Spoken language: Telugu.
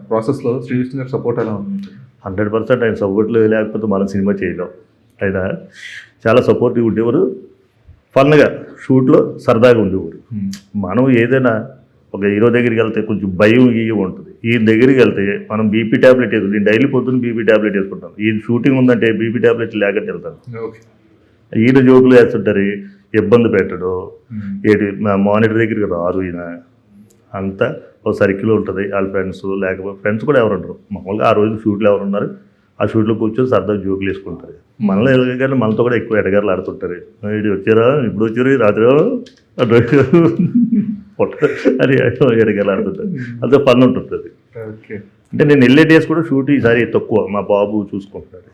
ప్రాసెస్లో శ్రీకృష్ణ గారి సపోర్ట్ ఎలా ఉంది? 100% ఆయన సపోర్ట్లో లేకపోతే మనం సినిమా చేయలేం. ఆయన చాలా సపోర్టివ్ ఉండేవారు, ఫన్గా షూట్లో సరదాగా ఉండేవారు. మనం ఏదైనా ఒక హీరో దగ్గరికి వెళ్తే కొంచెం భయం ఉంటుంది. ఈయన దగ్గరికి వెళ్తే మనం బీపీ ట్యాబ్లెట్ వేసుకుంటాం. నేను డైలీ పొద్దున్న బీపీ ట్యాబ్లెట్ వేసుకుంటాను. ఈయన షూటింగ్ ఉందంటే బీపీ ట్యాబ్లెట్ లేకపోతే వెళ్తాను. ఈయన జోకులు వేస్తుంటారు, ఇబ్బంది పెట్టడు. మా మానిటర్ దగ్గరికి రారు ఈయన. అంతా ఒక సర్కిల్ ఉంటుంది, వాళ్ళ ఫ్రెండ్స్ లేకపోతే ఫ్రెండ్స్ కూడా ఎవరు ఉండరు. మామూలుగా ఆ రోజు షూట్లు ఎవరు ఉన్నారు ఆ షూట్లో కూర్చొని సరదాగా జోకులు వేసుకుంటారు. మనలో ఎలాగైనా మనతో కూడా ఎక్కువ ఎడగారులు ఆడుతుంటారు. ఇది వచ్చారా, ఇప్పుడు వచ్చారు, రాత్రి అని ఎడగారు ఆడుతుంటారు. అదే ఫన్ ఉంటుంటుంది. అంటే నేను వెళ్ళే డేస్ కూడా షూట్ ఈసారి తక్కువ, మా బాబు చూసుకుంటున్నాడు.